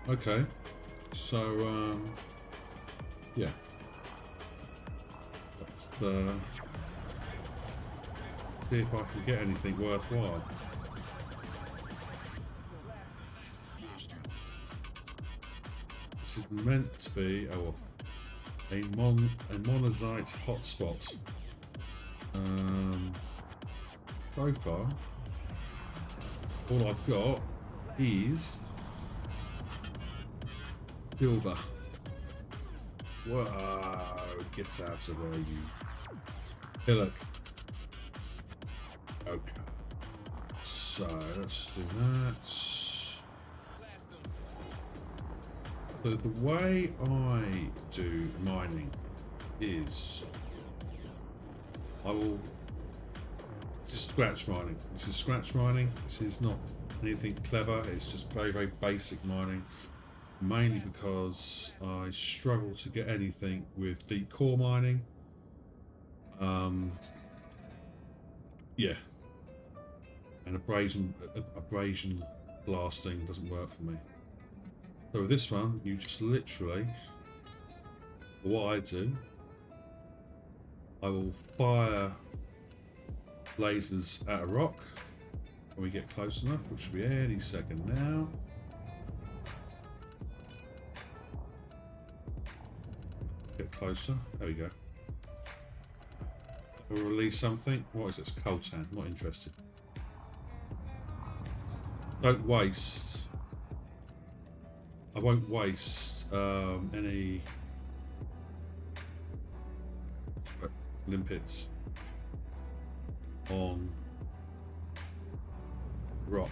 Okay, so yeah, let's see if I can get anything worthwhile. This is meant to be a monazite hotspot. So far, all I've got is silver. Whoa, get out of there, you pillock. Okay, so let's do that. So the way I do mining is this is scratch mining. This is scratch mining. This is not anything clever. It's just very, very basic mining. Mainly because I struggle to get anything with deep core mining. Yeah, and abrasion blasting doesn't work for me. So with this one, you just literally, what I do, I will fire lasers at a rock when we get close enough, which should be any second now. Get closer. There we go. We'll release something. What is this? Coltan. Not interested. Don't waste. I won't waste any limpets on rock.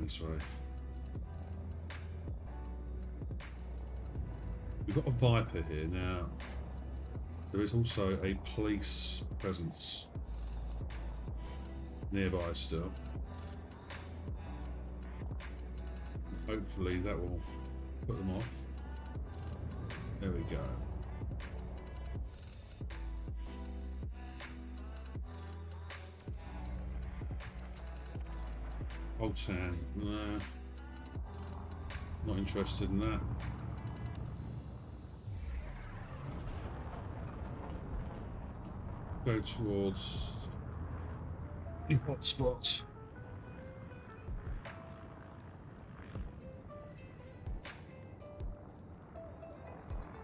Sorry. We've got a Viper here now. There is also a police presence nearby still. Hopefully that will put them off. There we go. Coltan, no. Not interested in that. Go towards the hotspots.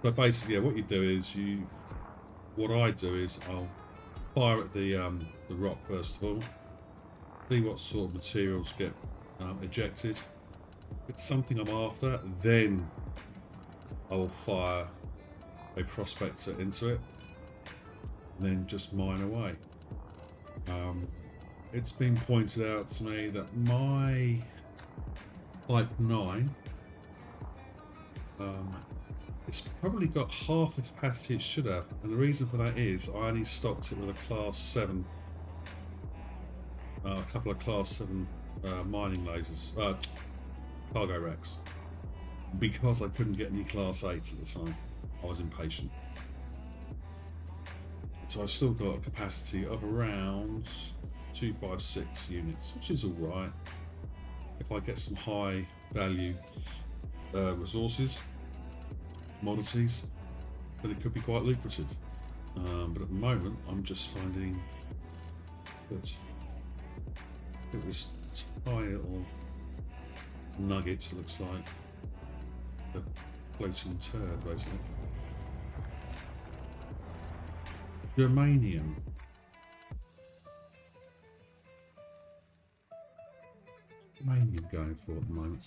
But basically, yeah, what you do is what I do is I'll fire at the rock first of all, see what sort of materials get ejected. If it's something I'm after, then I will fire a prospector into it. And then just mine away. It's been pointed out to me that my Type 9 it's probably got half the capacity it should have, and the reason for that is I only stocked it with a Class 7, a couple of Class 7 mining lasers, cargo racks, because I couldn't get any Class 8s at the time. I was impatient. So I've still got a capacity of around 256 units, which is alright. If I get some high value resources, commodities, then it could be quite lucrative. But at the moment, I'm just finding that it was tiny little nuggets, looks like a floating turd, basically. Germanium. Germanium going for at the moment.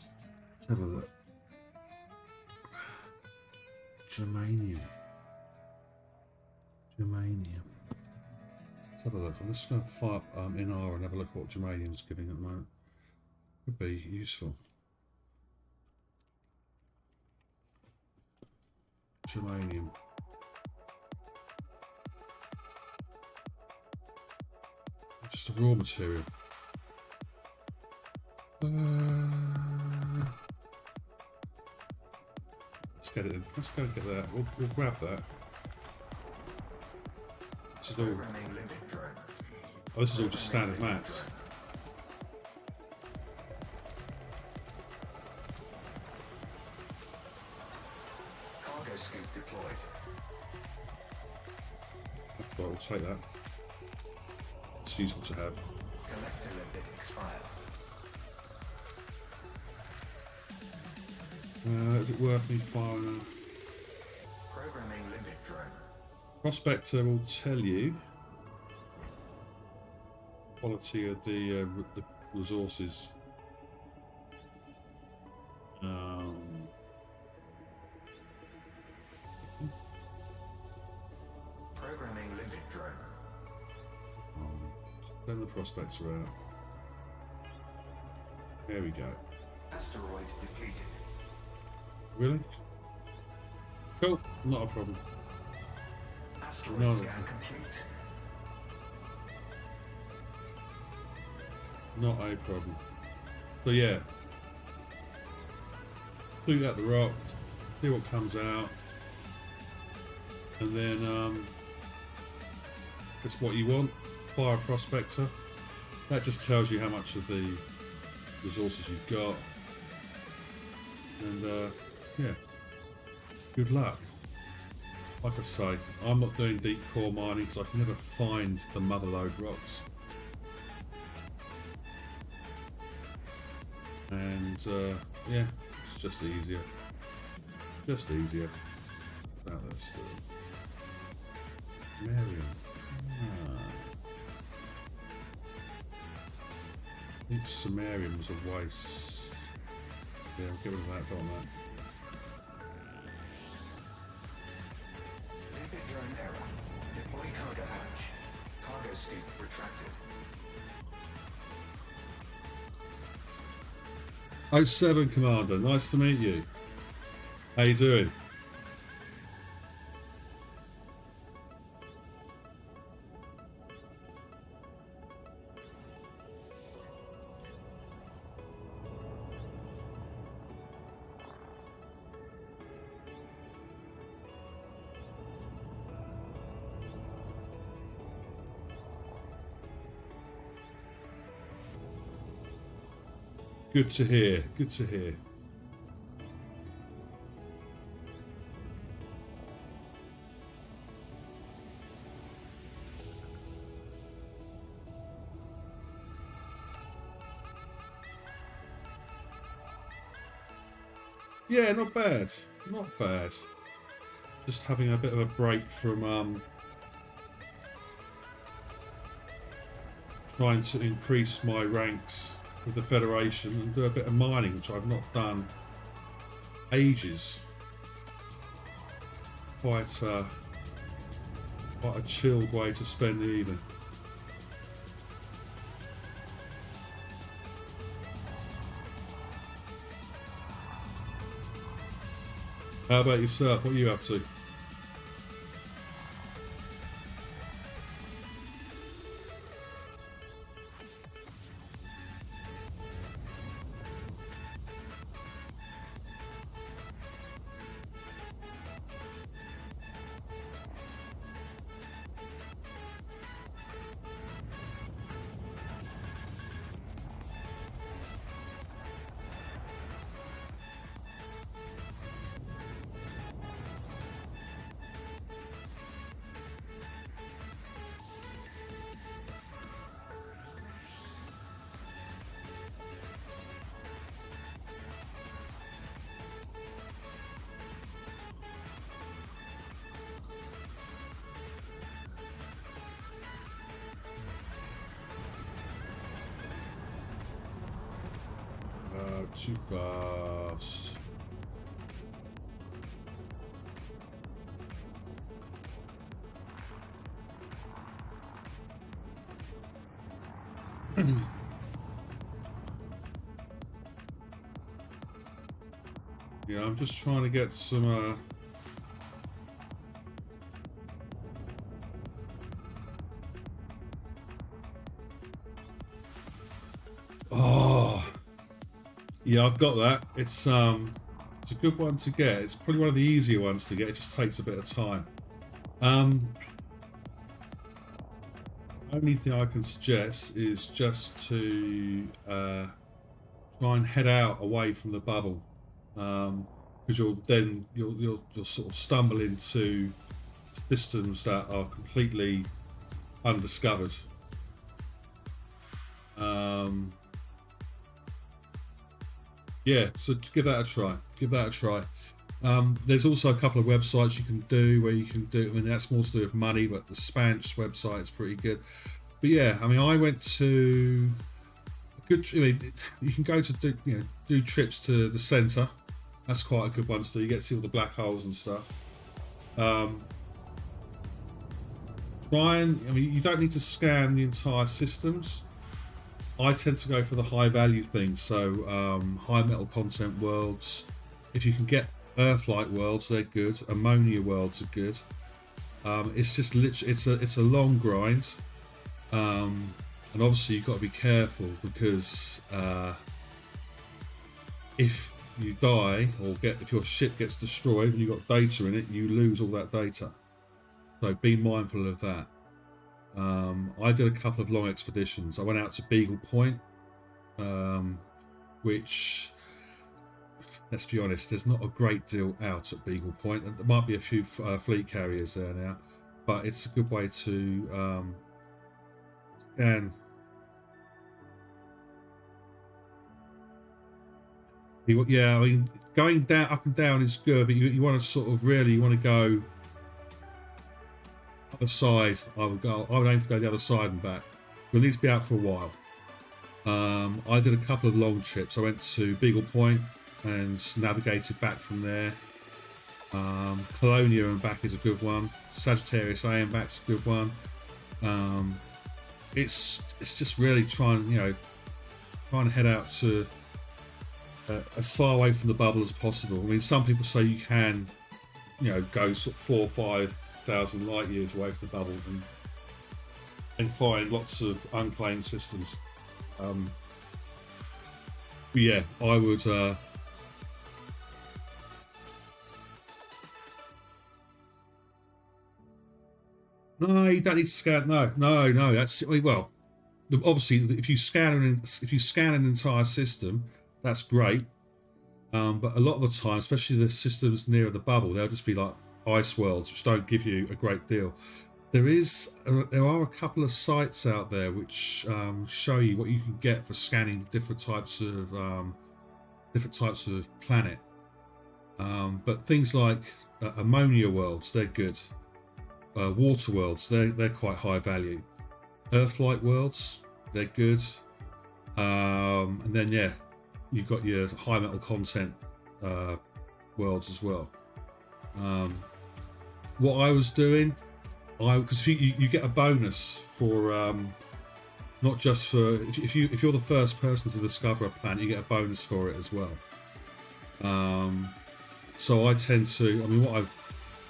Let's have a look. Germanium. Germanium. Let's have a look. I'm just going to fire up NR and have a look what Germanium's giving at the moment. Could be useful. Germanium. Just the raw material. Let's get it in. Let's go and get that. We'll grab that. This is all. Oh, this is all just standard mats. Cargo scoop deployed. Right, we'll take that. It's useful to have. Collector limit expired. Is it worth me firing Programming limit drone. Prospector will tell you quality of the resources. Programming limit drone. Send the prospector out. There we go. Asteroid depleted. Really? Cool. Not a problem. Asteroid No. scan complete. Not a problem. So yeah. Look at the rock. See what comes out. And then just what you want. Fire a prospector. That just tells you how much of the resources you've got. And yeah. Good luck. Like I say, I'm not doing deep core mining because I can never find the motherlode rocks. And yeah, it's just easier. Just easier. About that still. Marion. I think Sumerian was a waste. Yeah, we'll get rid of that, don't I? Limpet drone error. Deploy cargo hatch. Cargo scoop retracted. 07 Commander, nice to meet you. How you doing? Good to hear. Good to hear. Yeah, not bad. Not bad. Just having a bit of a break from trying to increase my ranks with the Federation and do a bit of mining, which I've not done ages. Quite a chilled way to spend the evening. How about yourself? What are you up to? Too fast. Yeah, I'm just trying to get some. Oh, yeah, I've got that. It's a good one to get. It's probably one of the easier ones to get. It just takes a bit of time. Only thing I can suggest is just to try and head out away from the bubble, because you'll sort of stumble into systems that are completely undiscovered. Yeah, so give that a try. Give that a try. There's also a couple of websites you can do where you can do. I mean, that's more to do with money, but the Spanch website is pretty good. But yeah, I mean, I went to a good. I mean, you can go to do trips to the centre. That's quite a good one to do. You get to see all the black holes and stuff. Try and. I mean, you don't need to scan the entire systems. I tend to go for the high value things, so high metal content worlds. If you can get Earth-like worlds, they're good. Ammonia worlds are good. It's just literally it's a long grind, and obviously you've got to be careful because if you die or if your ship gets destroyed and you've got data in it, you lose all that data. So be mindful of that. I did a couple of long expeditions. I went out to Beagle Point, which, let's be honest, there's not a great deal out at Beagle Point. There might be a few fleet carriers there now, but it's a good way to scan. Yeah, I mean, going down, up and down is good, but you want to sort of really want to go other side. I would aim to go the other side and back. You'll need to be out for a while. I did a couple of long trips. I went to Beagle Point and navigated back from there. Colonia and back is a good one. Sagittarius A and back's a good one. It's just really trying to head out to as far away from the bubble as possible. I mean, some people say you can, go sort of 4,000 or 5,000 light years away from the bubble and find lots of unclaimed systems. But yeah, I would. No, you don't need to scan. No. That's well. Obviously, if you scan an entire system, that's great. But a lot of the time, especially the systems near the bubble, they'll just be like ice worlds, which don't give you a great deal. There are a couple of sites out there which show you what you can get for scanning different types of planet. But things like ammonia worlds, they're good. Water worlds, they're quite high value. Earth-like worlds, they're good. And then yeah, you've got your high metal content worlds as well. What I was doing, because you get a bonus for not just for if you're the first person to discover a planet, you get a bonus for it as well. So I tend to, I mean,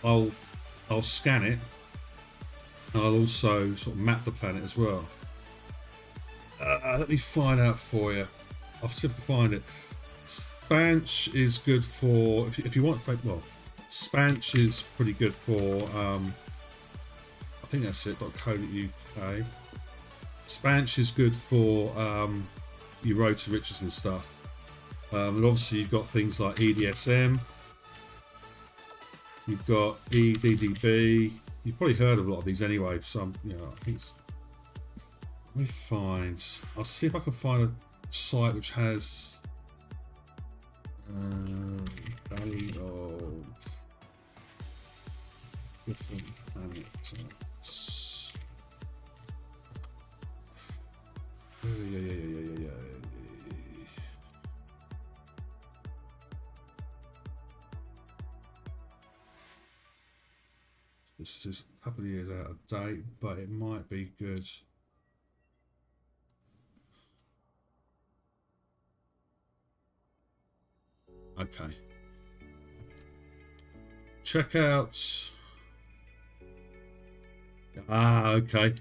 I'll scan it, and I'll also sort of map the planet as well. Let me find out for you. I'll see if I can find it. Spanch is good for if you want. Well, Spanch is pretty good for. I think that's it. .co.uk. Spanch is good for your road to riches and stuff. And obviously you've got things like EDSM. You've got EDDB. You've probably heard of a lot of these anyway. Some, I think it's. Let me find. I'll see if I can find a site which has value of different planets. Yeah. This is a couple of years out of date, but it might be good. Okay. Check out. Ah, okay.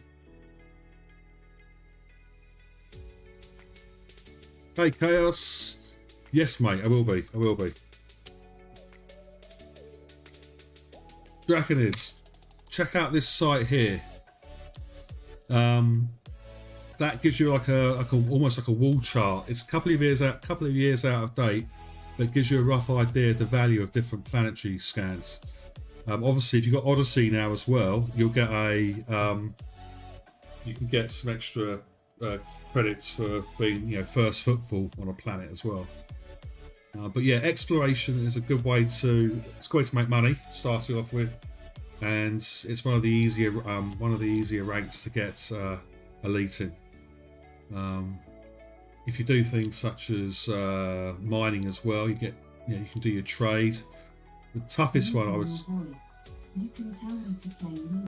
Okay, Chaos. Yes, mate, I will be. I will be. Draconids, check out this site here. That gives you like a almost like a wall chart. It's a couple of years out of date, but it gives you a rough idea of the value of different planetary scans. Obviously, if you've got Odyssey now as well, you'll get you can get some extra credits for being first footfall on a planet as well. But yeah, exploration is a good way to make money starting off with, and it's one of the easier ranks to get elite in. If you do things such as mining as well, you can do your trade. The toughest one I was. You can tell her to play me.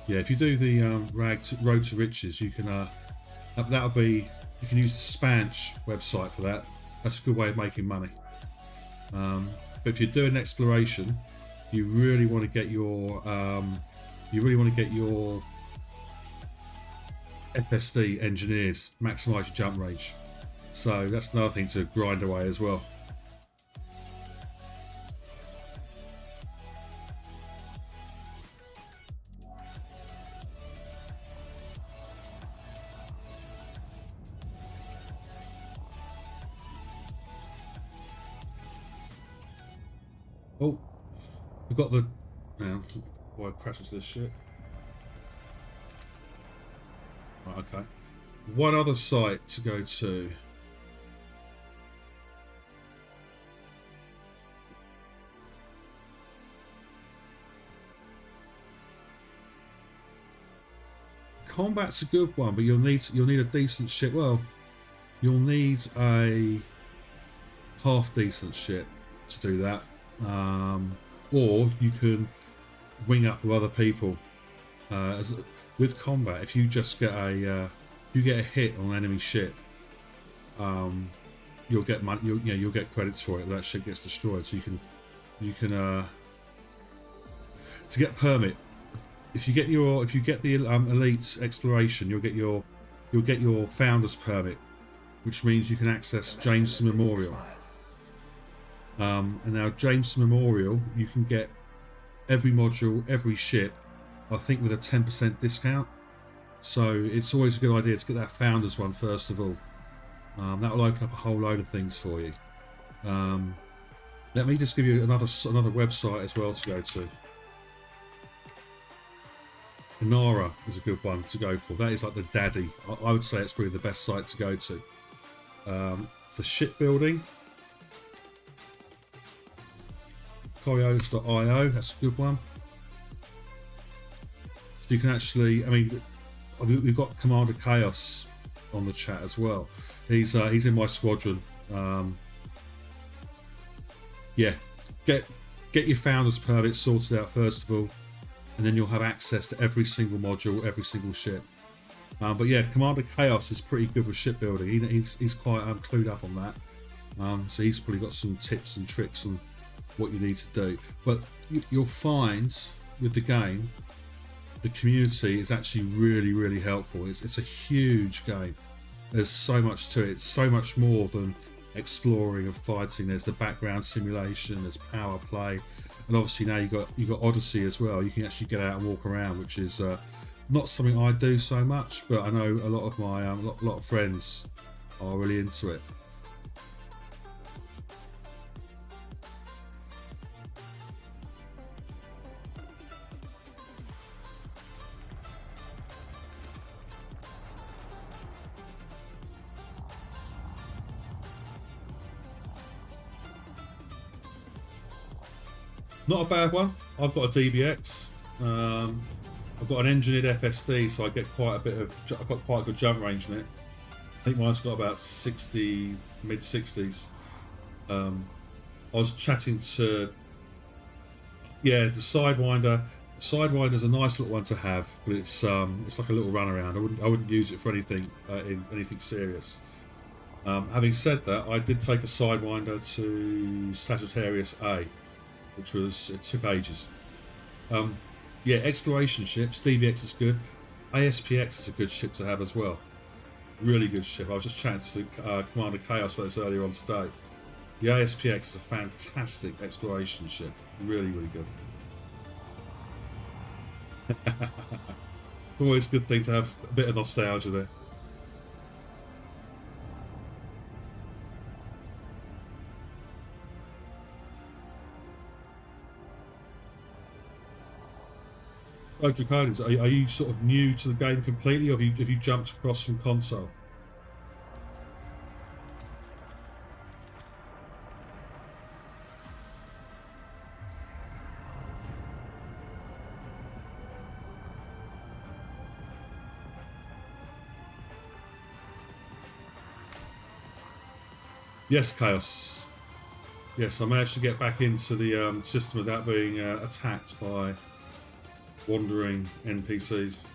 Yeah, if you do the Road to Riches, you can you can use the Spanch website for that. That's a good way of making money. But if you're doing exploration, you really want to get your FSD engineers, maximize your jump range. So that's another thing to grind away as well. Oh, we've got the. Now, why crashes this shit? Right, okay. One other site to go to. Combat's a good one, but you'll need a decent ship. Well, you'll need a half decent ship to do that. Or you can wing up with other people. With combat, if you just get a hit on an enemy ship, you'll get money. You'll get credits for it. That ship gets destroyed, so you can to get permit. If you get the elite exploration, you'll get your founder's permit, which means you can access Jameson Memorial. And now Jameson Memorial, you can get every module, every ship, I think with a 10% discount. So it's always a good idea to get that founders one first of all. That will open up a whole load of things for you. Let me just give you another website as well to go to. Inara is a good one to go for. That is like the daddy. I would say it's probably the best site to go to. For shipbuilding, Coriolis.io, that's a good one. So you can actually, we've got Commander Chaos on the chat as well. He's in my squadron. Yeah, get your founder's permit sorted out first of all, and then you'll have access to every single module, every single ship. But yeah, Commander Chaos is pretty good with shipbuilding. He's quite clued up on that. So he's probably got some tips and tricks on what you need to do. But you'll find with the game, the community is actually really, really helpful. It's a huge game. There's so much to it. It's so much more than exploring and fighting. There's the background simulation, there's power play, and obviously now you got Odyssey as well. You can actually get out and walk around, which is not something I do so much, but I know a lot of my lot of friends are really into it. Not a bad one. I've got a DBX. I've got an engineered FSD, so I get I've got quite a good jump range in it. I think mine's got about 60, mid 60s. I was chatting to Yeah, the Sidewinder. The Sidewinder's a nice little one to have, but it's like a little runaround. I wouldn't use it for anything in anything serious. Having said that, I did take a Sidewinder to Sagittarius A, it took ages. Yeah, exploration ships. DBX is good. ASPX is a good ship to have as well. Really good ship. I was just chatting to Commander Chaos about this earlier on today. The ASPX is a fantastic exploration ship. Really, really good. Always a good thing to have a bit of nostalgia there. So, Draconis, are you sort of new to the game completely, or have you jumped across from console? Yes, Chaos. Yes, I managed to get back into the system without being attacked by wandering NPCs.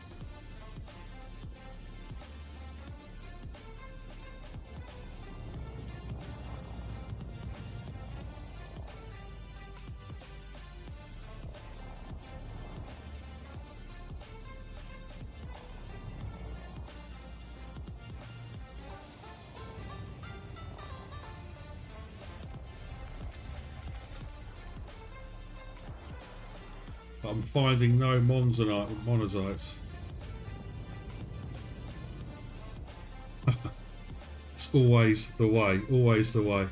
I'm finding no monozites. It's always the way, always the way.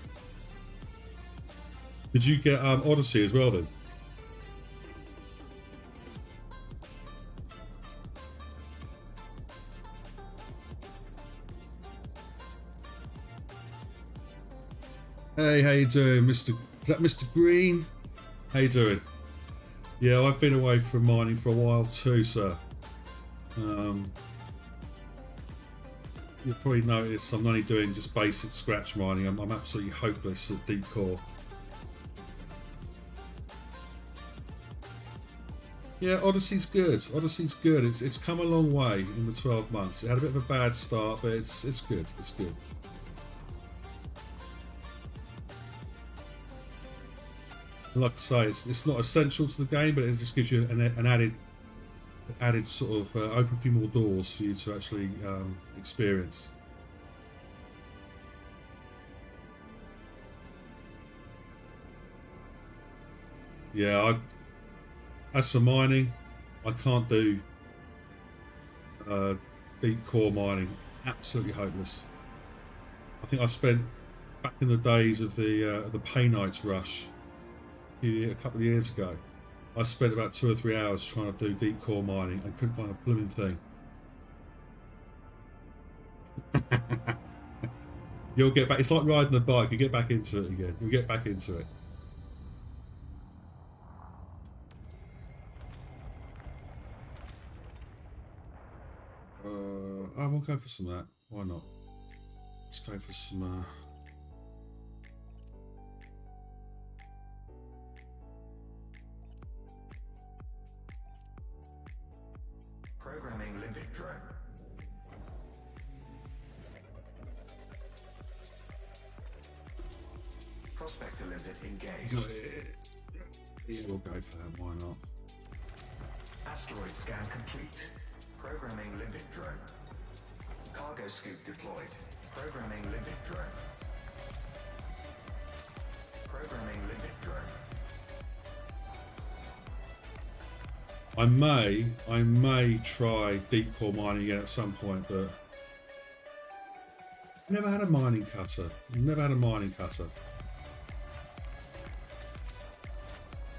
Did you get Odyssey as well then? Hey, how you doing, Mr. Is that Mr. Green? How you doing? Yeah, I've been away from mining for a while too, sir. You'll probably notice I'm only doing just basic scratch mining. I'm absolutely hopeless at deep core. Yeah, Odyssey's good. Odyssey's good. It's come a long way in the 12 months. It had a bit of a bad start, but it's good. It's good. Like I say, it's not essential to the game, but it just gives you an added sort of open a few more doors for you to actually experience. Yeah, as for mining, I can't do deep core mining. Absolutely hopeless. I think I spent back in the days of the Painites rush. A couple of years ago, I spent about 2 or 3 hours trying to do deep core mining and couldn't find a blooming thing. You'll get back. It's like riding a bike. You get back into it again. You'll get back into it. I will go for some of that. Why not? Let's go for some. Programming Limpet Drone. Prospector Limpet engaged. Yeah, we'll go for that. Why not? Asteroid scan complete. Programming Limpet Drone. Cargo scoop deployed. Programming Limpet Drone. Programming Limpet Drone. I may try deep core mining again at some point, but I've never had a mining cutter. Never had a mining cutter.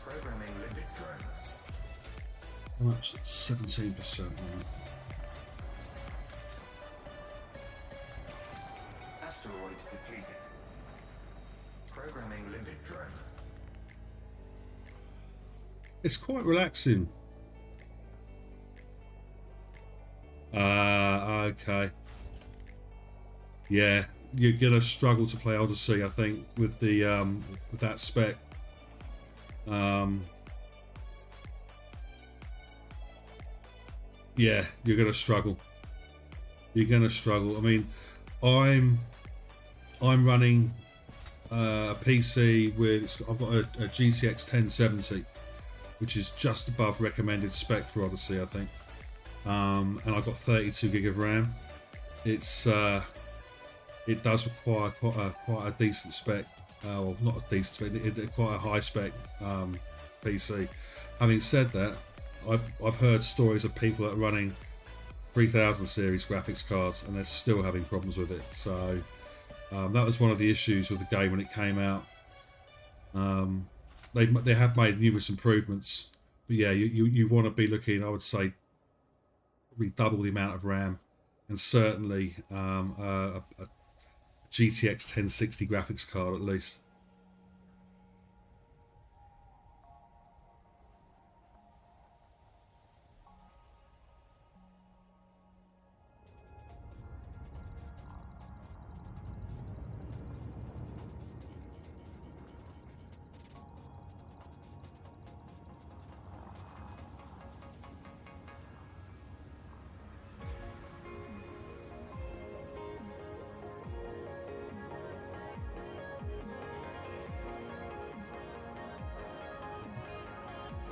Programming Limpet Drone. How much? 17% on it. Asteroid depleted. Programming Limpet Drone. It's quite relaxing. Okay. Yeah, you're gonna struggle to play Odyssey, I think, with the with that spec. yeah, you're going to struggle. You're going to struggle. I mean, I'm running a PC with, I've got a GTX 1070, which is just above recommended spec for Odyssey, I think. And I've got 32 gig of RAM. It's it does require quite a decent spec, well, not a decent spec, quite a high spec PC. Having said that, I've heard stories of people that are running 3000 series graphics cards and they're still having problems with it. So that was one of the issues with the game when it came out. They have made numerous improvements, but yeah, you want to be looking, I would say, probably double the amount of RAM, and certainly a GTX 1060 graphics card at least.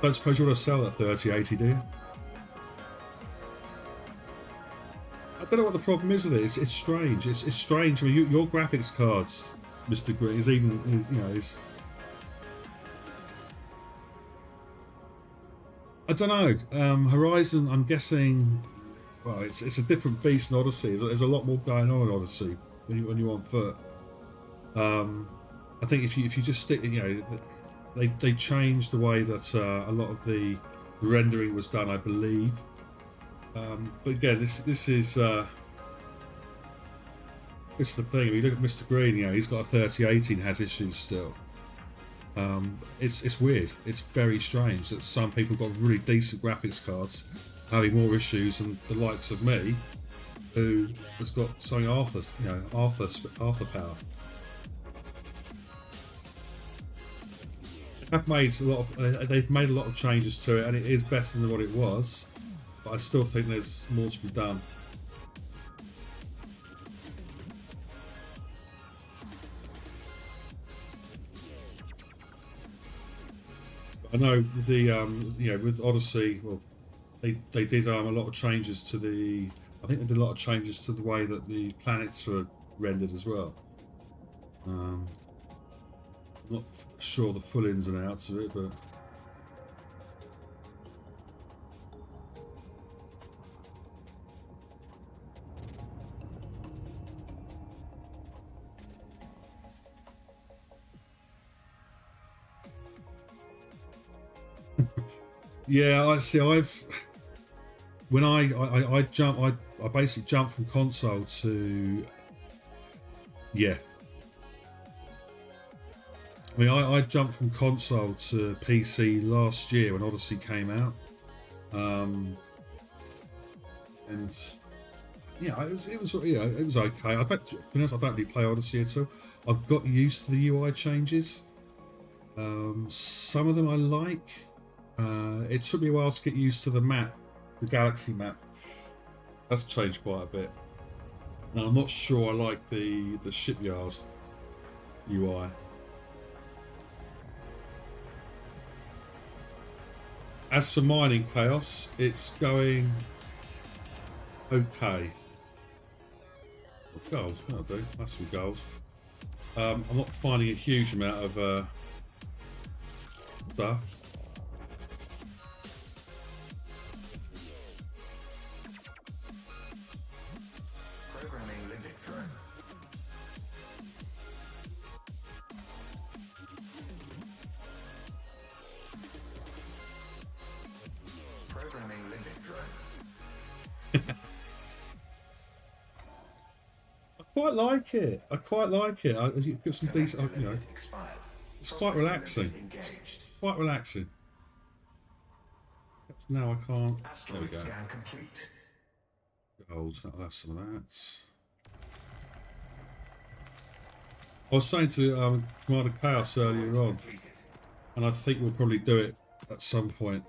Don't suppose you want to sell that 3080, do you? I don't know what the problem is with it. It's strange. It's strange. I mean, your graphics cards, Mr. Green, is I don't know. Horizon, I'm guessing. Well, it's a different beast in Odyssey. There's a lot more going on in Odyssey when you're on foot. I think if you just stick, They changed the way that a lot of the rendering was done, I believe. But again, this is the thing. If you look at Mr. Green, he's got a 3080 and has issues still. It's weird. It's very strange that some people got really decent graphics cards having more issues than the likes of me, who has got something Arthur power. They've made a lot of changes to it, and it is better than what it was, but I still think there's more to be done. I know with Odyssey, well, they did a lot of changes to the. I think they did a lot of changes to the way that the planets were rendered as well. Not sure the full ins and outs of it, but yeah, I see. When I basically jumped from console to I mean, I jumped from console to PC last year when Odyssey came out, and yeah, it was okay. I don't really play Odyssey at all. I've got used to the UI changes. Some of them I like. It took me a while to get used to the map, the Galaxy map. That's changed quite a bit. Now I'm not sure I like the shipyard UI. As for mining chaos, it's going okay. Gold, that'll do. That's some gold. I'm not finding a huge amount of stuff. Programming limit drone. Programming limit drone. I quite like it. You've got some decent, Expired. it's quite relaxing. It's quite relaxing. Now I can't. There we Asteroid go. scan complete. Gold. I'll have some of that. I was saying to Commander Chaos earlier on, Completed. and I think we'll probably do it at some point.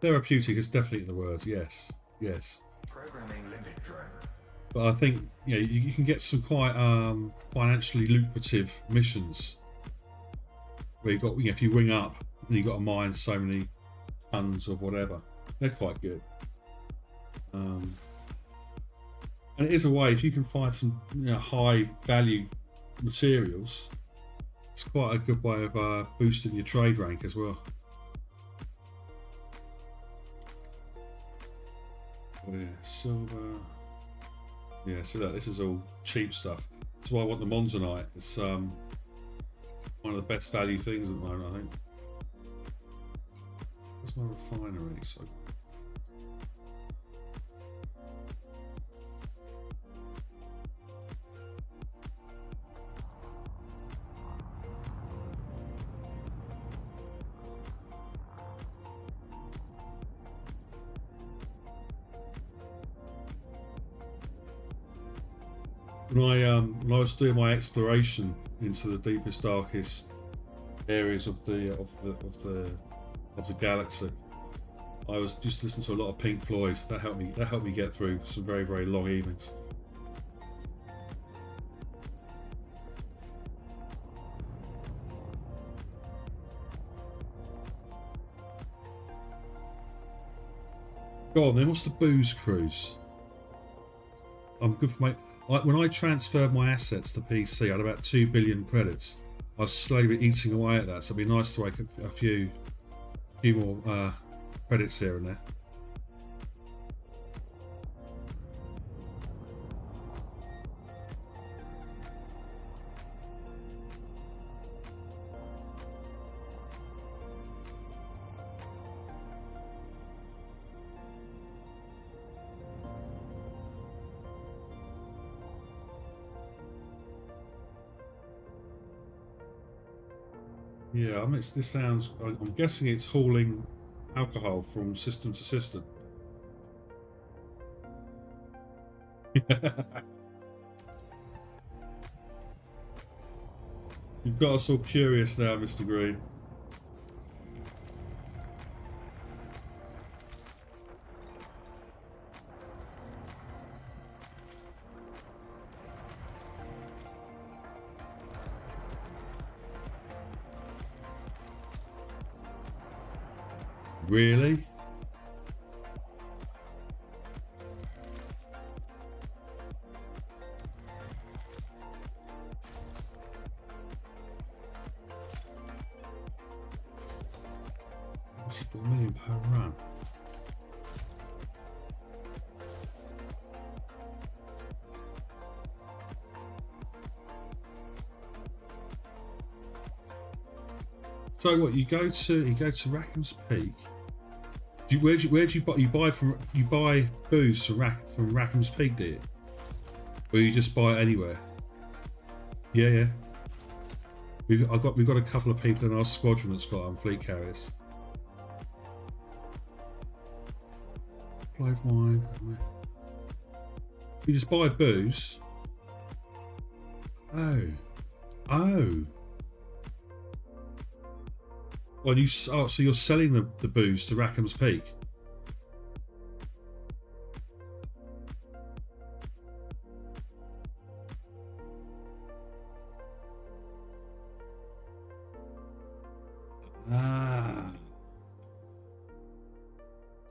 Therapeutic is definitely the word, yes. Yes. Programming limit drone. But I think you can get some quite financially lucrative missions where you got if you ring up and you got to mine so many tons of whatever. They're quite good. And it is a way if you can find some high value materials. It's quite a good way of boosting your trade rank as well. Oh yeah, silver. Yeah, so look, this is all cheap stuff. That's why I want the Monzonite. It's one of the best value things at the moment, I think. Where's my refinery? So when I was doing my exploration into the deepest, darkest areas of the galaxy, I was just listening to a lot of Pink Floyd. That helped me get through some very, very long evenings. Go on then, what's the booze cruise? I'm good for when I transferred my assets to PC, I had about 2 billion credits. I was slowly eating away at that, so it'd be nice to make a few more credits here and there. Yeah, I mean, this sounds. I'm guessing it's hauling alcohol from system to system. You've got us all curious now, Mr. Green. Really? That's $4 million per run. So what? You go to Rackham's Peak. Where do you buy? You buy booze from Rackham's Peak, do you? Or you just buy it anywhere? Yeah. We've got a couple of people in our squadron that's got fleet carriers. Applied wine. You just buy booze. Oh. Well, so you're selling the booze to Rackham's Peak?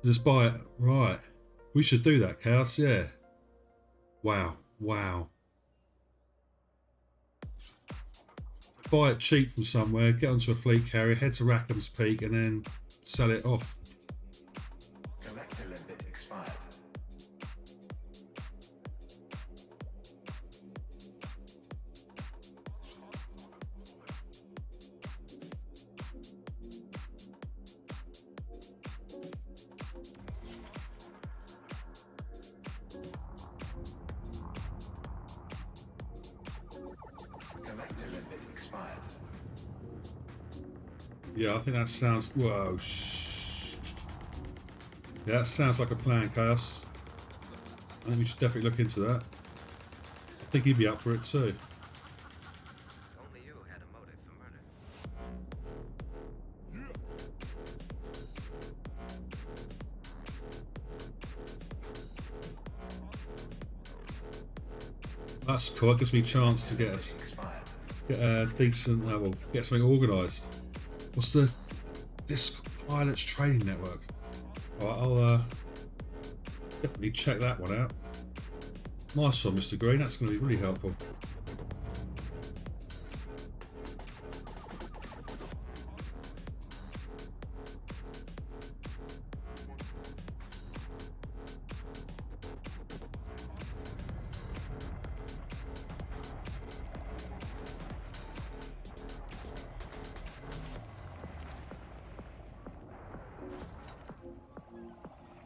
Just buy it, right? We should do that, Chaos. Yeah. Wow. Buy it cheap from somewhere, get onto a fleet carrier, head to Rackham's Peak, and then sell it off. Collector limit expired. Collector limit expired. Yeah, I think that sounds. Whoa. Yeah, that sounds like a plan, Chaos. I think we should definitely look into that. I think he'd be up for it too. Only you had a motive for murder. That's cool. It gives me a chance to get Expired. a decent, well, get something organised. What's the Disc Pilots Training Network? Alright, I'll definitely check that one out. Nice one, Mr. Green. That's going to be really helpful.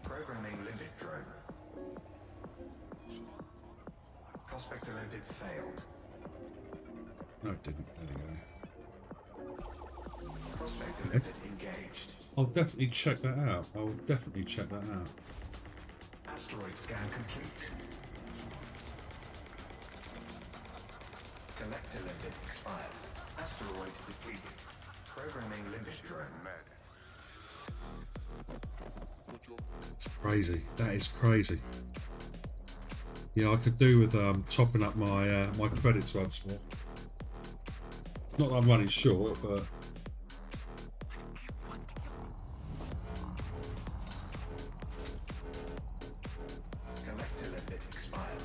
Programming limit drone. Prospector limit failed. No, it didn't. There we go. Prospector limit engaged. I'll definitely check that out. I'll definitely check that out. Asteroid scan complete. Collector limit expired. Asteroid depleted. Programming limit drone. It's crazy. That is crazy. Yeah, I could do with topping up my my credits once more. Not that I'm running short, but Collector limit expired.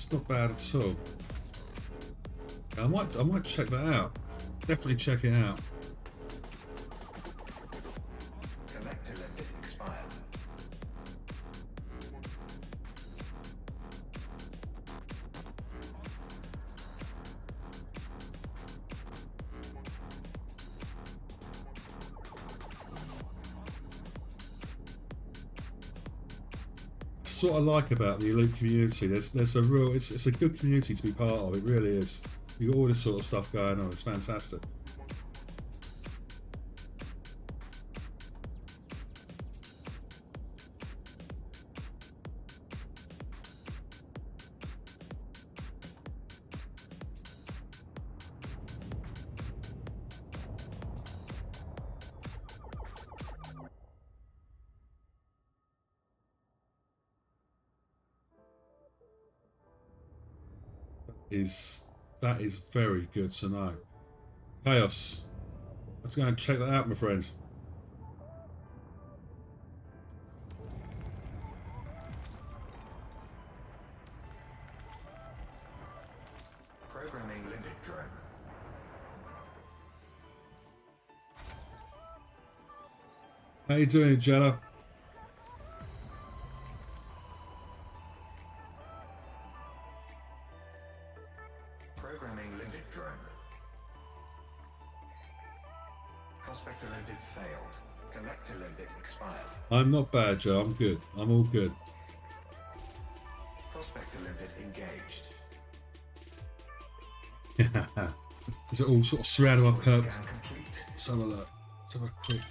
it's not bad at all. I might check that out. Definitely check it out. Collector limit expired. That's what I like about the Elite community. There's a real it's a good community to be part of. It really is. You got all this sort of stuff going on. It's fantastic. That is very good to know. Chaos. Let's go and check that out, my friends. Programming limit drone. How you doing, Jella? Programming limit drone. Prospector limit failed. Collector limit expired. I'm not bad, Joe. I'm good. I'm all good. Prospector limit engaged. Is it all sort of surrounded by purpose? Scan complete. Let's have a look. Let's have a quick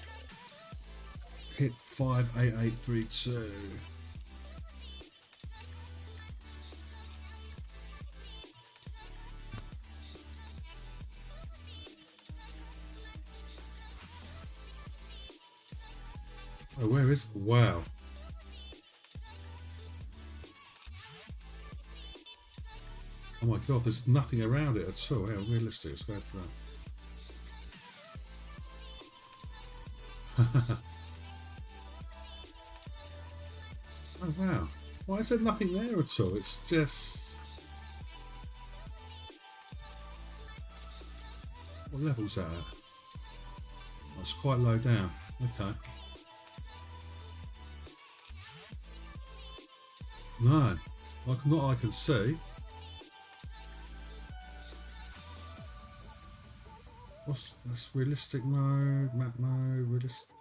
hit 58832. Oh, where is? Wow. Oh my god, there's nothing around it at all. How realistic. Let's go for that. Oh wow. Why is there nothing there at all? It's just... What level's that at? Oh, it's quite low down. Okay. No. Not I can see. That's realistic mode, map mode, realistic.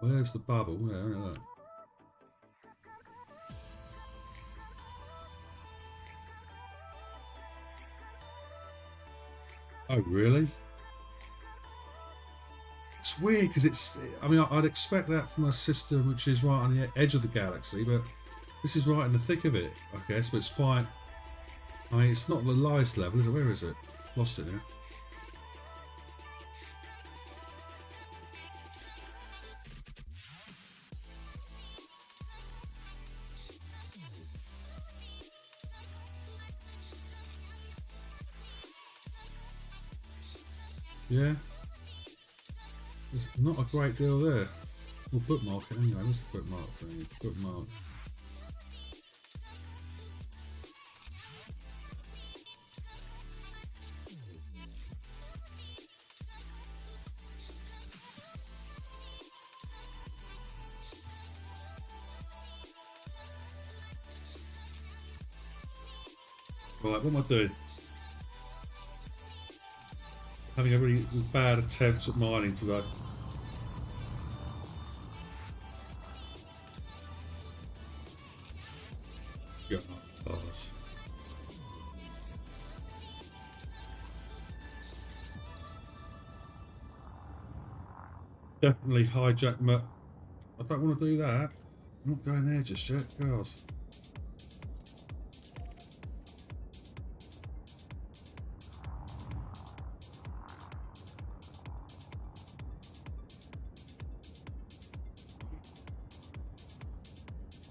Where's the bubble? There, look. Oh, really? It's weird because it's. I mean, I'd expect that from a system which is right on the edge of the galaxy, but this is right in the thick of it, I guess. But it's quite. I mean, it's not the lowest level, is it? Where is it? Lost it now. Yeah. There's not a great deal there. We'll bookmark it anyway. What's the bookmark thing? Bookmark. Right, what am I doing? Having a really bad attempt at mining today. Yeah, bars. Definitely hijack my... I don't want to do that. I'm not going there just yet, girls.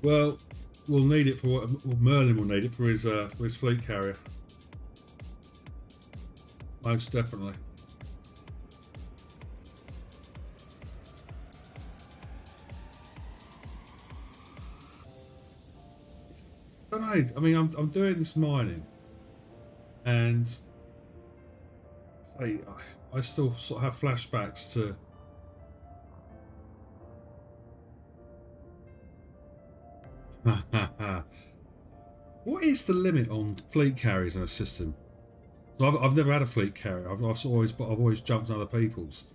Well, we'll need it for what? Well, Merlin will need it for his fleet carrier. Most definitely. I don't know. I mean, I'm doing this mining, and say I still sort of have flashbacks to. What is the limit on fleet carriers in a system? So I've never had a fleet carrier. I've always jumped on other people's.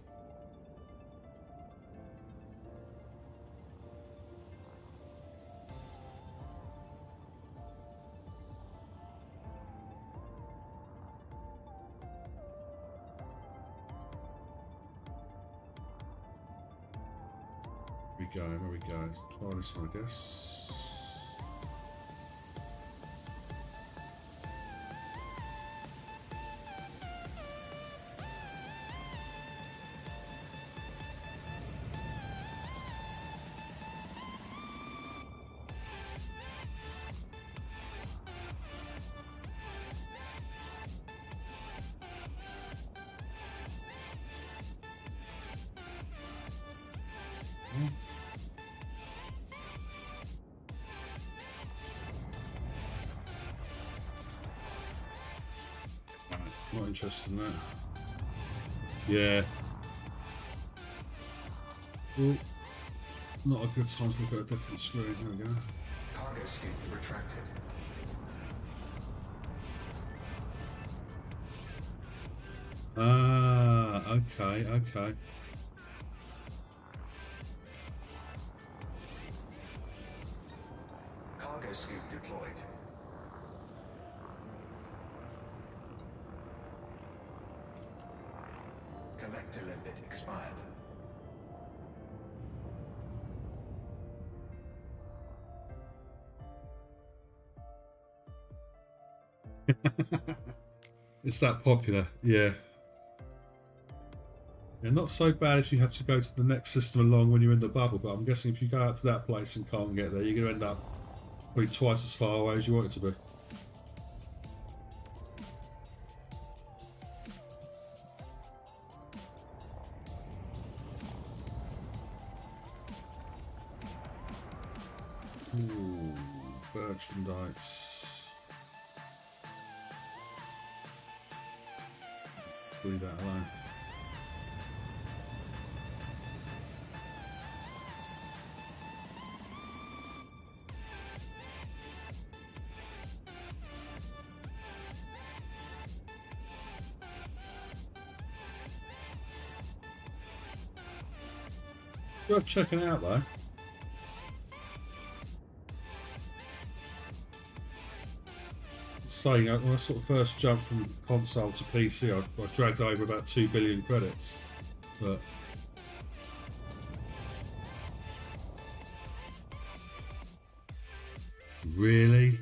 There we go. Try this one, I guess. Not interested in that. Yeah. Well, not a good time to look at a different screen. Here we go. Cargo scoop retracted. Ah, okay, okay. Cargo scoop deployed. Collector limit expired. It's that popular, yeah. Yeah, not so bad if you have to go to the next system along when you're in the bubble, but I'm guessing if you go out to that place and can't get there, you're going to end up probably twice as far away as you want it to be. Ooh, merchandise. Leave that alone. Worth checking out though. Saying when I sort of first jumped from console to PC, I dragged over about 2 billion credits, but really,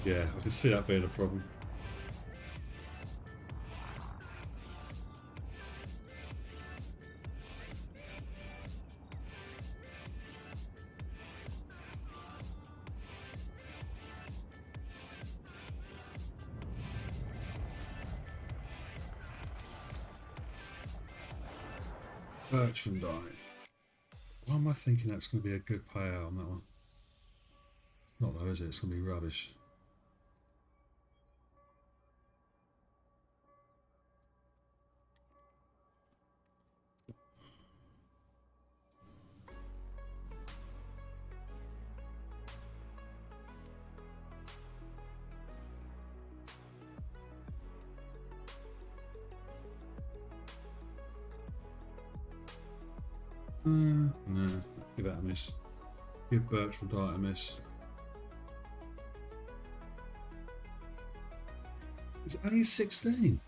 yeah, I can see that being a problem. Bertrandite. Why am I thinking that's going to be a good payout on that one? It's not though, is it? It's going to be rubbish. No, give that a miss. Give Bertrandite a miss. It's only 16.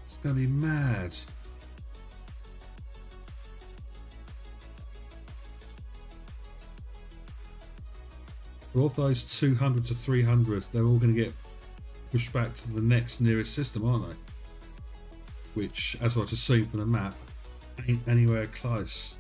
It's going to be mad. For all those 200 to 300, they're all going to get pushed back to the next nearest system, aren't they? Which, as I've just seen from the map, ain't anywhere close.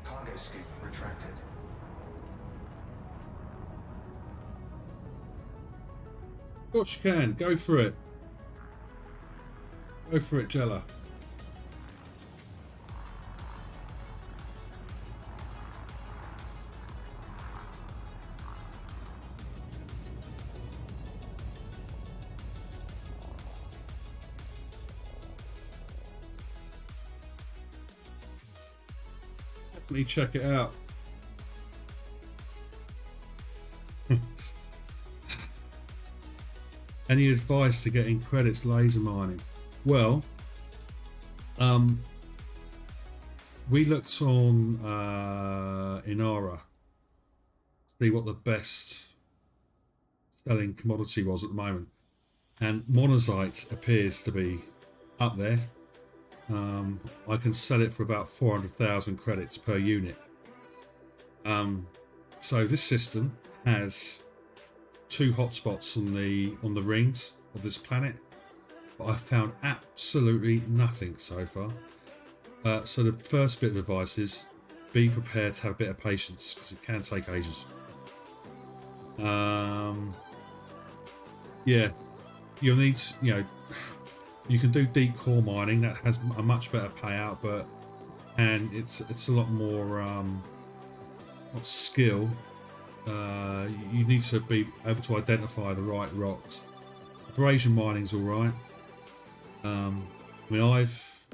Cargo scoop retracted. Of course you can. Go for it. Go for it, Jella. Definitely check it out. Any advice to getting credits laser mining? Well, we looked on Inara to see what the best selling commodity was at the moment, and monazite appears to be up there. I can sell it for about 400,000 credits per unit. So this system has 2 hotspots on the rings of this planet, but I've found absolutely nothing so far. So the first bit of advice is be prepared to have a bit of patience, because it can take ages. Yeah, you'll need, you can do deep core mining that has a much better payout, and it's a lot more not skill. You need to be able to identify the right rocks. Abrasion mining's all right. And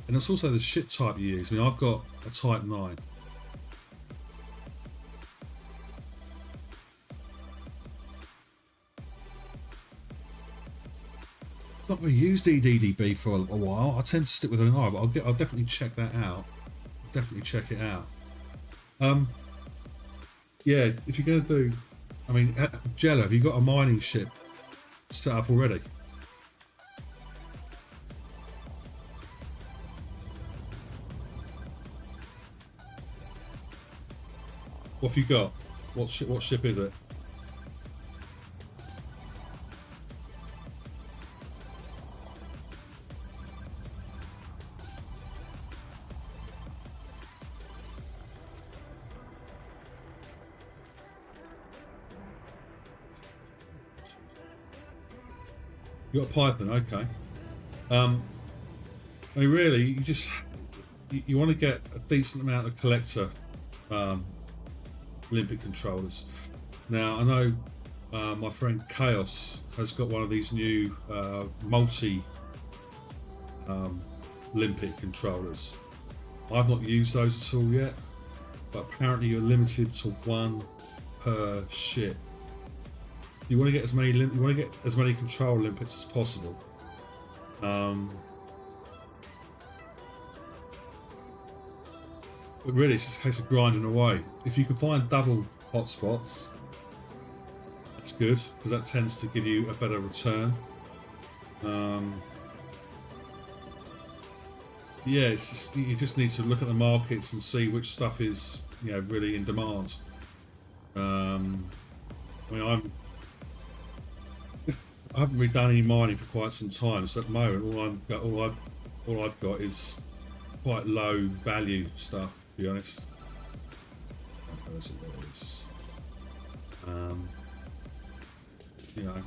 it's also the ship type you use. I've got a Type 9. Not really used EDDB for a while. I tend to stick with an R, but I'll definitely check that out. Definitely check it out. Yeah, if you're going to do, Jella, have you got a mining ship set up already? What have you got? What ship is it? You got Python, okay. Really, you want to get a decent amount of collector Olympic controllers. Now, I know my friend Chaos has got one of these new multi Olympic controllers. I've not used those at all yet, but apparently you're limited to 1 per ship. You want to get as many control Olympics as possible. But really, it's just a case of grinding away. If you can find double hotspots, that's good, because that tends to give you a better return. Yeah, it's just, you just need to look at the markets and see which stuff is, you know, really in demand. I mean, I haven't really done any mining for quite some time, so at the moment all I've got is quite low value stuff, to be honest. You know.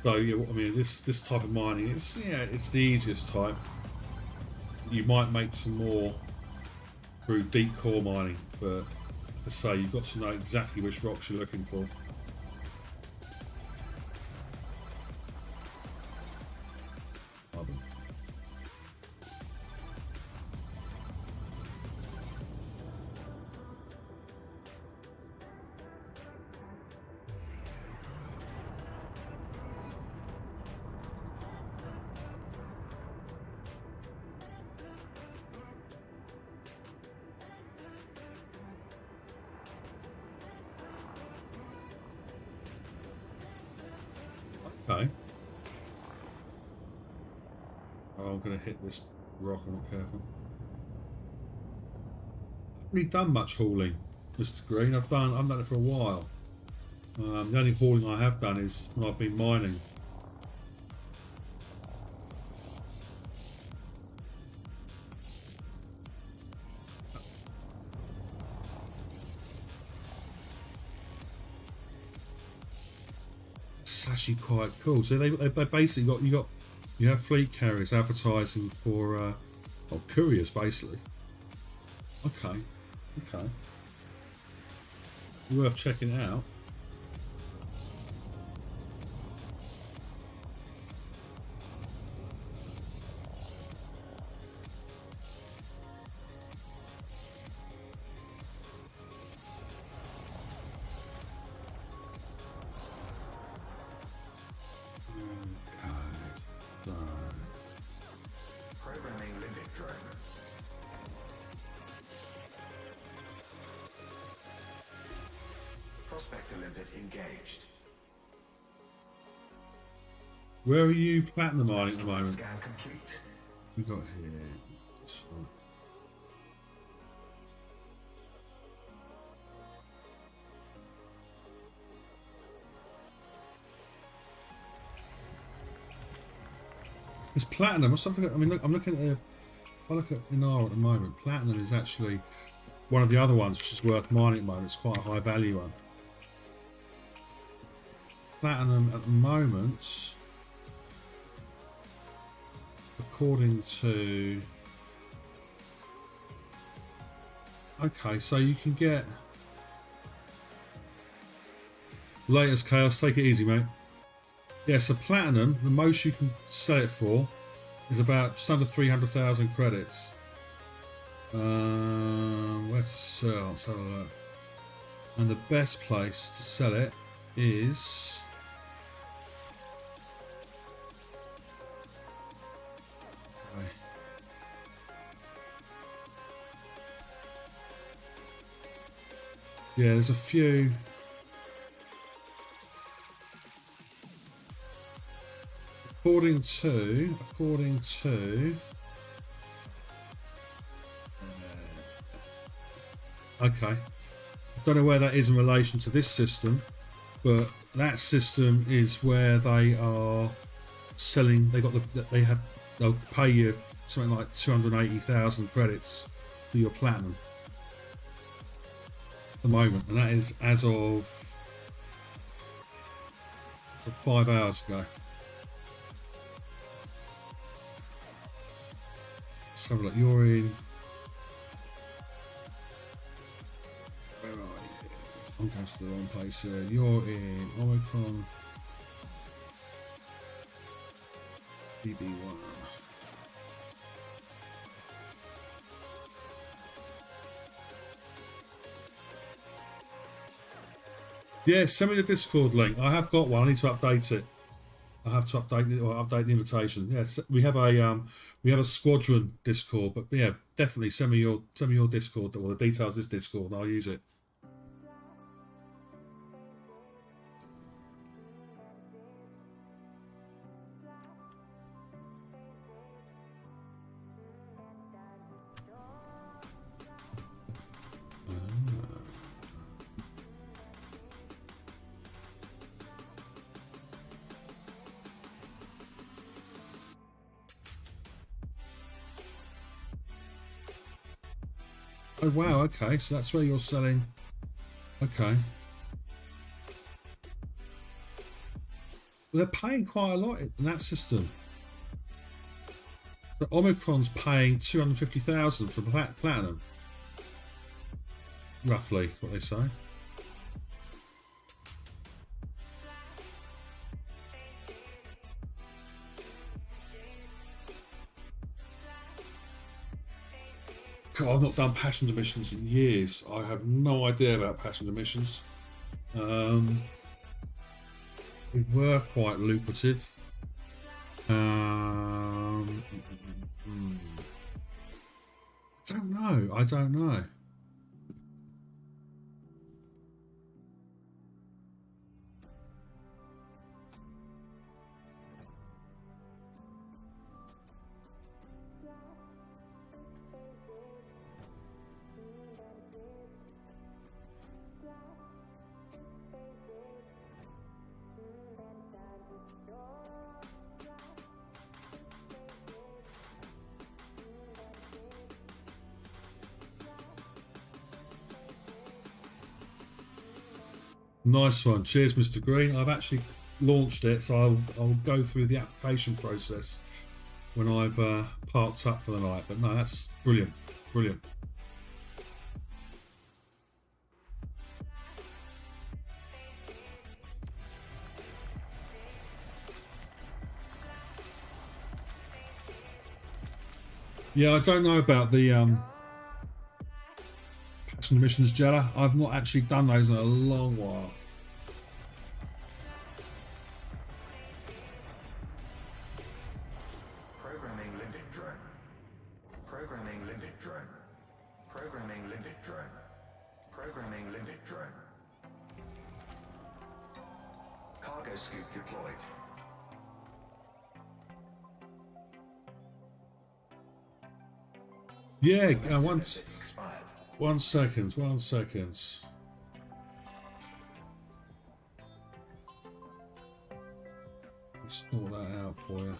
So yeah, I mean, this type of mining, it's the easiest type. You might make some more through deep core mining, but as I say, you've got to know exactly which rocks you're looking for. Okay. Oh, I'm going to hit this rock. I'm not careful. I haven't really done much hauling, Mr. Green. I've done it for a while. The only hauling I have done is when I've been mining. It's actually quite cool. So they basically you have fleet carriers advertising for couriers basically. Okay. Worth checking out. Programming limit drone. Prospector limit engaged. Where are you platinum mining at the moment? Scan complete. We got here. So. It's platinum or something. I mean, look, I'm looking at if I look at Inara at the moment. Platinum is actually one of the other ones which is worth mining at the moment. It's quite a high value one. Platinum at the moment, according to, okay, so you can get latest chaos. Take it easy, mate. Yeah, so platinum, the most you can sell it for is about just under 300,000 credits. Where to sell? Let's have a look. And the best place to sell it is okay. Yeah, there's a few. According to okay, I don't know where that is in relation to this system, but that system is where they are selling. They'll pay you something like 280,000 credits for your platinum at the moment, and that is as of 5 hours ago. Let's have a look. You're in. Where are you? I'm going to the wrong place here. You're in Omicron DB1. Yeah, send me the Discord link. I have got one. I need to update it. I have to update it or update the invitation. Yes, we have a squadron Discord, but yeah, definitely send me your Discord or the details of this Discord, and I'll use it. Oh wow, okay, so that's where you're selling. Okay. Well, they're paying quite a lot in that system. So Omicron's paying 250,000 for platinum. Roughly, what they say. God, I've not done passenger missions in years. I have no idea about passenger missions. They were quite lucrative. I don't know. I don't know. Nice one. Cheers, Mr. Green. I've actually launched it, so I'll go through the application process when I've parked up for the night. But no, that's brilliant. Brilliant. Yeah, I don't know about the passenger missions, Jella. I've not actually done those in a long while. Programming limit drone. Programming limit drone. Programming limit drone. Programming limit drone. Cargo scoop deployed. Yeah, Benefit expired. 1 second. Let's sort that out for you.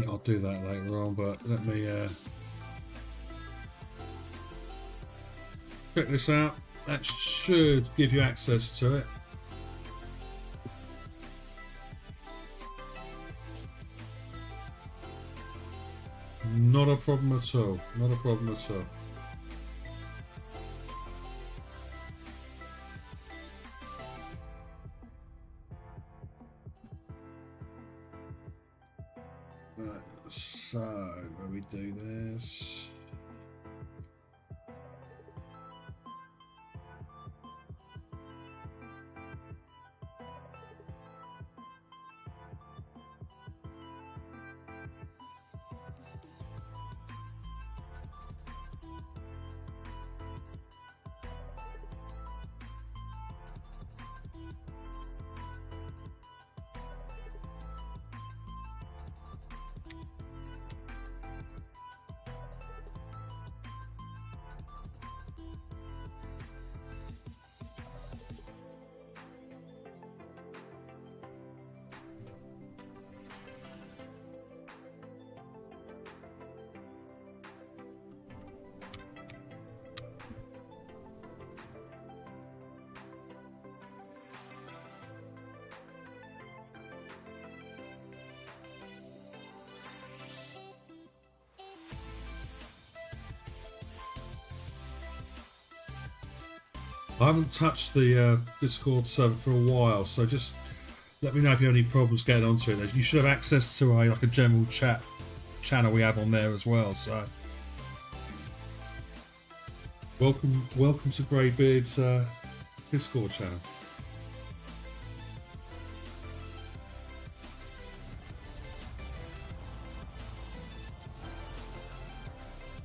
I'll do that later on, but let me check this out. That should give you access to it. Not a problem at all. Not a problem at all. Right, so when we do this, I haven't touched the Discord server for a while, so just let me know if you have any problems getting onto it. You should have access to a general chat channel we have on there as well. So welcome to Greybeard's Discord channel.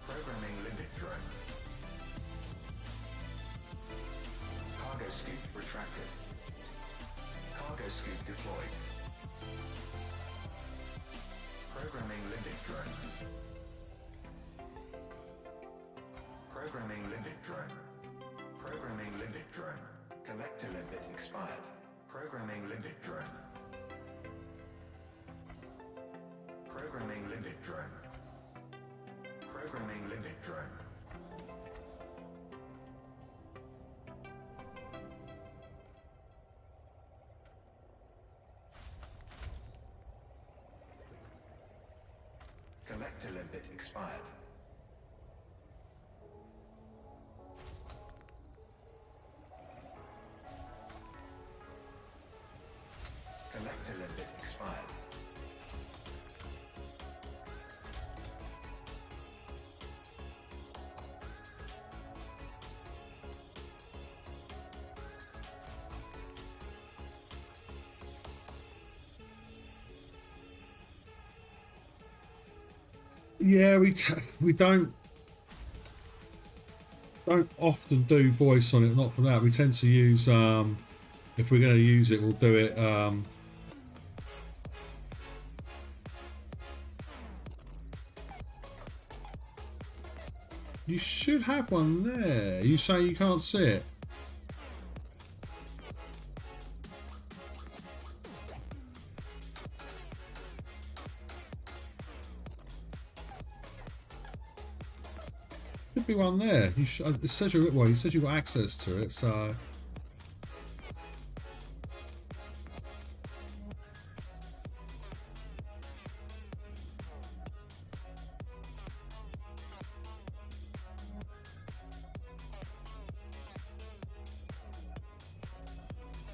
Programming limit drone. Cargo scoop retracted. Cargo scoop deployed. Programming limit drone. Programming limit drone. Programming limit drone. Collector limit expired. Programming limit drone. Programming limit drone. Programming limit drone. Collector limit expired. Collector limit expired. Yeah, we don't often do voice on it. Not for that. We tend to use if we're going to use it, we'll do it. You should have one there. You say you can't see it. Should be one there. You should, it says you well. It says you've got access to it. So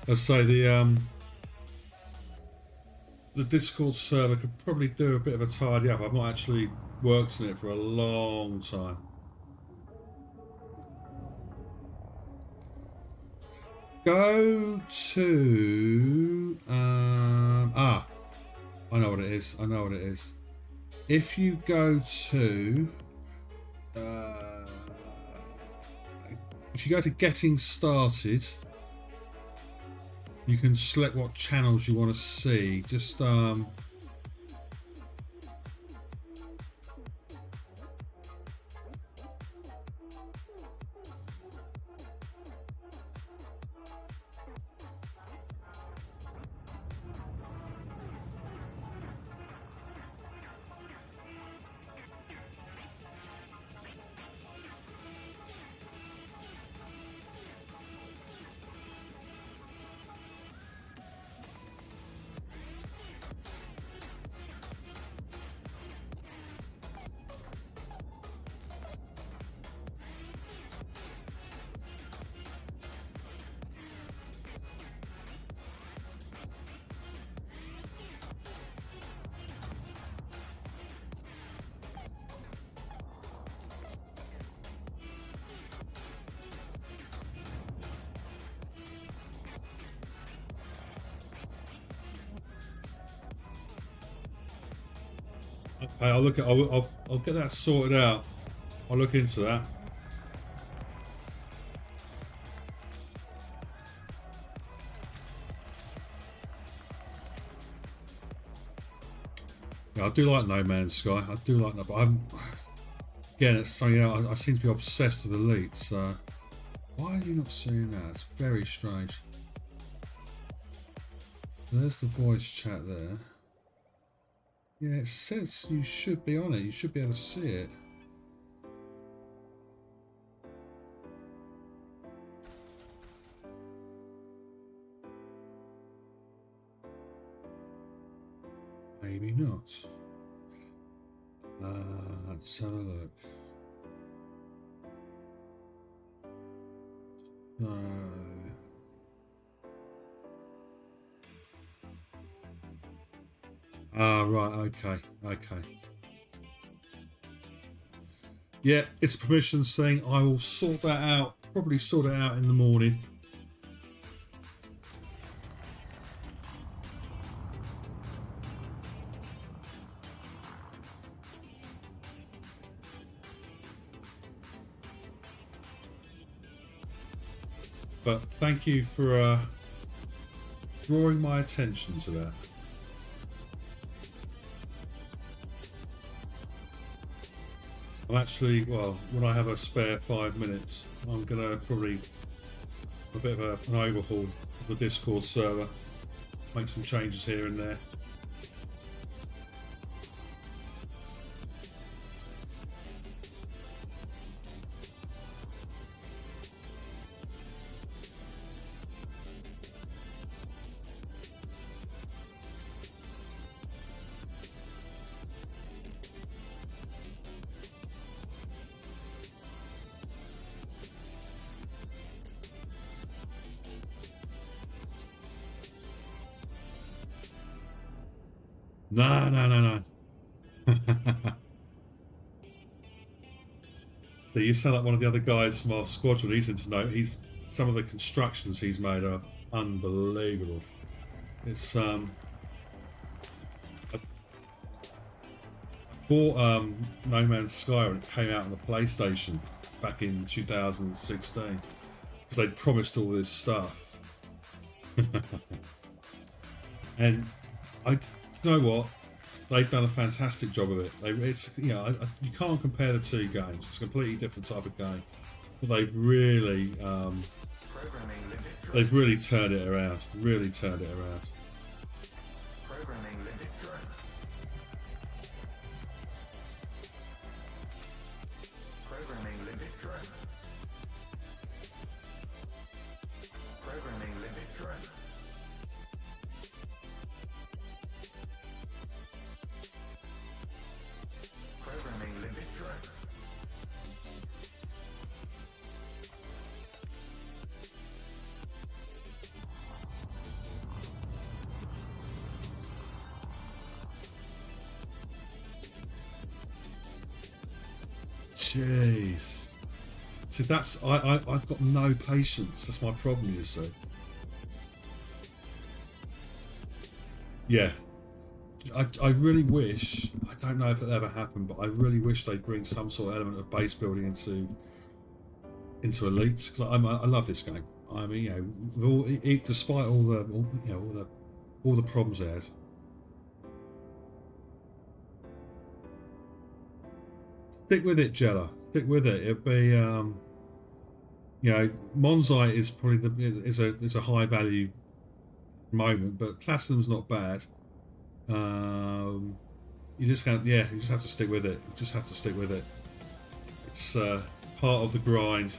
I say the Discord server could probably do a bit of a tidy up. I've not actually worked in it for a long time. Go to I know what it is. I know what it is. If you go to getting started, you can select what channels you want to see. Just okay, I'll look at. I'll get that sorted out. I'll look into that. Yeah, I do like No Man's Sky. I do like that, but I'm again, it's something else. I seem to be obsessed with Elite. So why are you not seeing that? It's very strange. There's the voice chat there. Yeah, it says you should be on it. You should be able to see it. Maybe not. Let's have a look. No. Ah, right. Okay. Okay. Yeah, it's a permissions thing. I will sort that out. Probably sort it out in the morning. But thank you for drawing my attention to that. I'm actually, well, when I have a spare 5 minutes, I'm going to probably a bit of an overhaul of the Discord server, make some changes here and there. No, no, no, no. So you sound like one of the other guys from our squadron. He's into note. Some of the constructions he's made are unbelievable. It's I bought No Man's Sky when it came out on the PlayStation back in 2016 because they'd promised all this stuff. And you know what? They've done a fantastic job of it. It's you can't compare the two games. It's a completely different type of game. But they've really turned it around. Really turned it around. Programming limit drone. Programming limit drone. Programming limit drone. Programming limit drone. Jeez. See, I've got no patience. That's my problem, you see. Yeah. I really wish, I don't know if it'll ever happen, but I really wish they'd bring some sort of element of base building into Elites, because I love this game. I mean, despite all the problems it has. Stick with it, Jella. Stick with it. It'll be, Monzite is probably is a high value moment, but Platinum's not bad. You just have to stick with it. You just have to stick with it. It's part of the grind.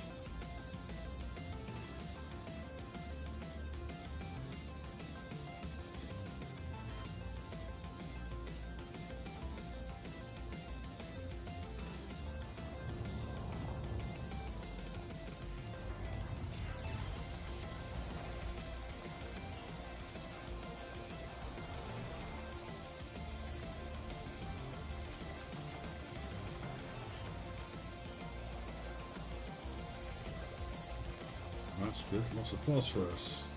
That's good. Lots of phosphorus.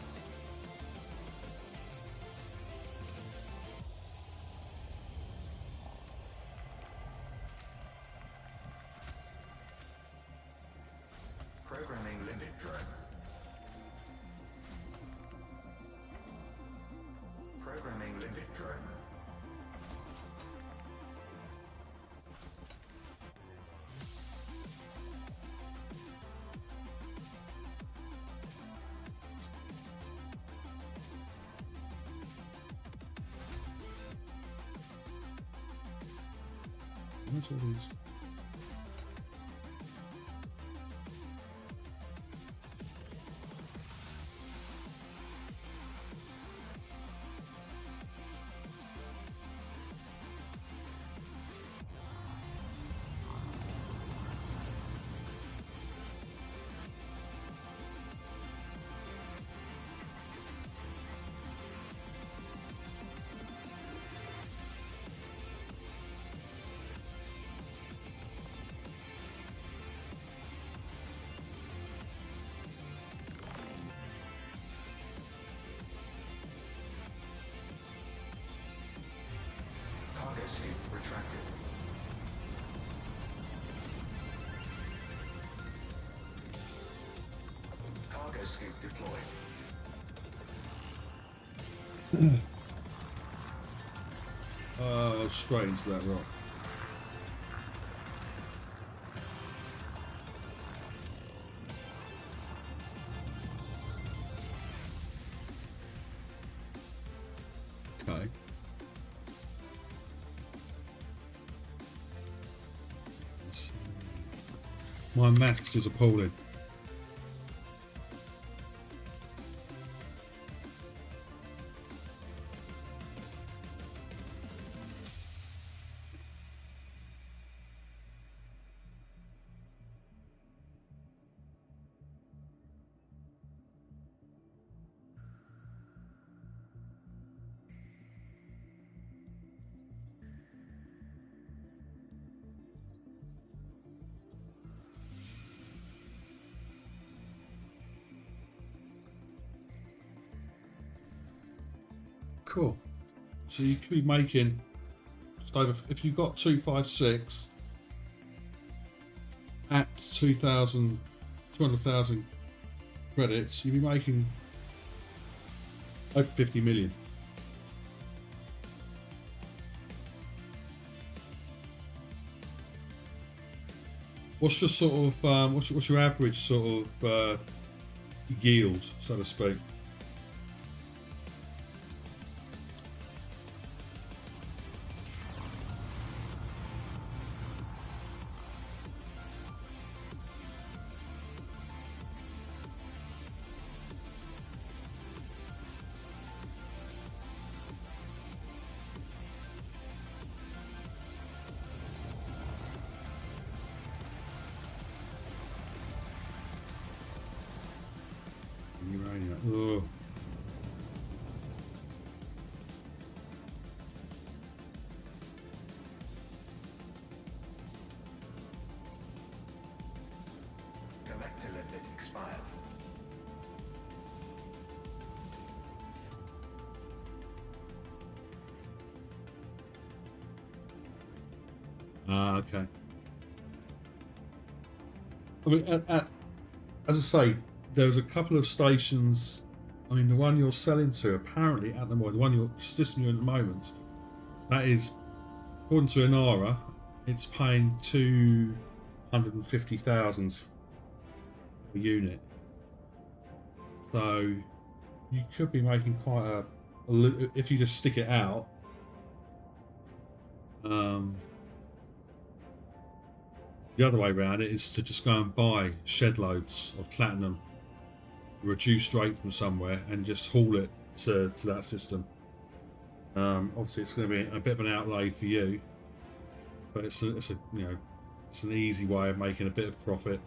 Programming limit drone. Programming limit drone. What's all these? Gyroscope deployed. Straight into that rock. Okay. My maths is appalling. Cool. So you could be making just over, if you've got 256 at 200,000 credits, you'd be making over 50 million. What's your sort of what's your average sort of yield, so to speak? Oh. Collector limit expired. Okay. I mean, as I say, there's a couple of stations. I mean, the one you're selling to, apparently at the moment, the one you're system you're in at the moment, that is, according to Inara, it's paying 250,000 a unit. So you could be making quite a if you just stick it out. The other way around it is to just go and buy shed loads of platinum, reduced rate from somewhere, and just haul it to that system. Obviously, it's going to be a bit of an outlay for you, but it's a you know, it's an easy way of making a bit of profit.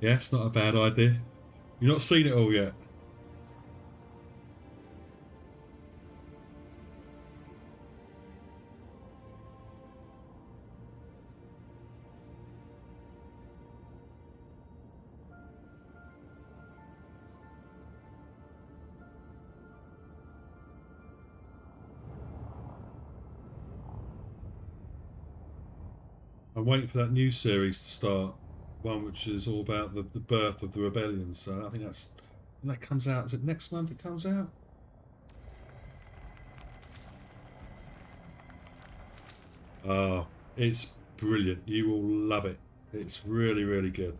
Yeah, it's not a bad idea. You've not seen it all yet. I'm waiting for that new series to start. One which is all about the birth of the rebellion. So I think that comes out. Is it next month? It comes out. Oh, it's brilliant. You will love it. It's really, really good.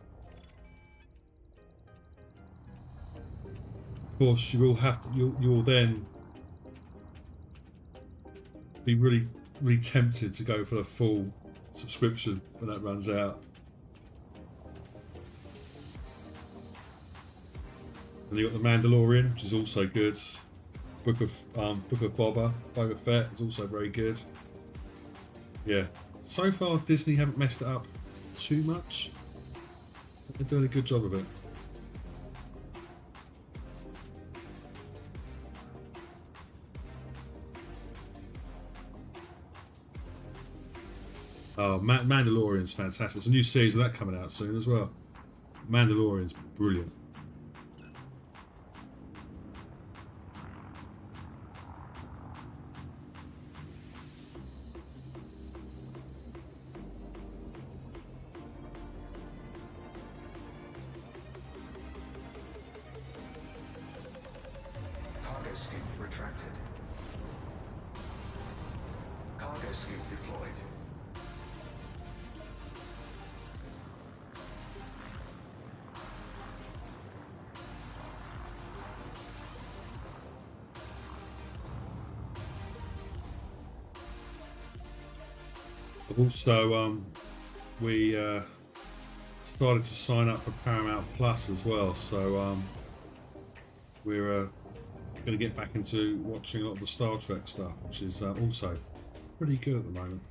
Of course, you will have to. You'll then be really, really tempted to go for the full subscription when that runs out. And you got The Mandalorian, which is also good. Book of Boba Fett is also very good. Yeah, so far Disney haven't messed it up too much. They're doing a good job of it. Oh, Mandalorian's fantastic. There's a new series of that coming out soon as well. Mandalorian's brilliant. Cargo scoop retracted. Cargo scoop deployed. Also, we started to sign up for Paramount Plus as well, so we're going to get back into watching a lot of the Star Trek stuff, which is also pretty good at the moment.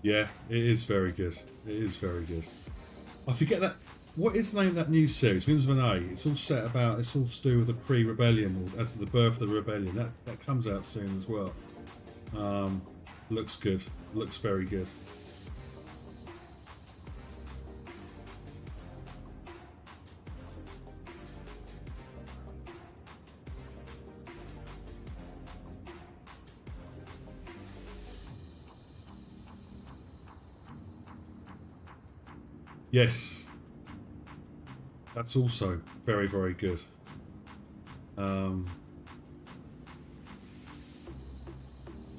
Yeah, it is very good. It is very good. I forget that. What is the name of that new series? Winds of an A. It's all set about. It's all to do with the pre-rebellion, or as the birth of the rebellion. That comes out soon as well. Looks good. Looks very good. Yes, that's also very, very good. Had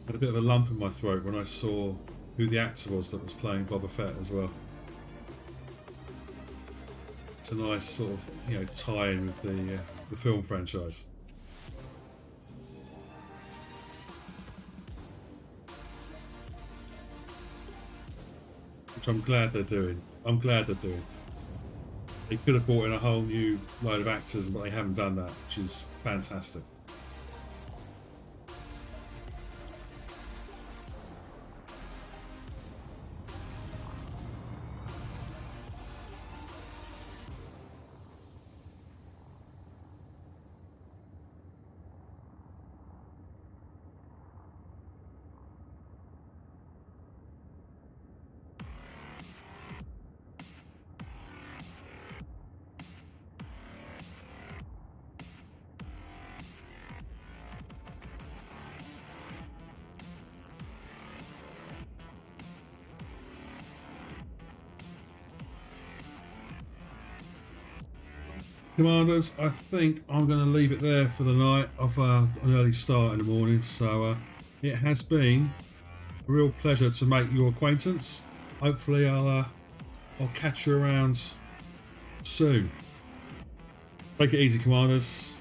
a bit of a lump in my throat when I saw who the actor was that was playing Boba Fett as well. It's a nice sort of, you know, tie-in with the film franchise. Which I'm glad they're doing. I'm glad they're doing. They could have brought in a whole new load of actors, but they haven't done that, which is fantastic. Commanders, I think I'm going to leave it there for the night. I've an early start in the morning, so it has been a real pleasure to make your acquaintance. Hopefully I'll catch you around soon. Take it easy, Commanders.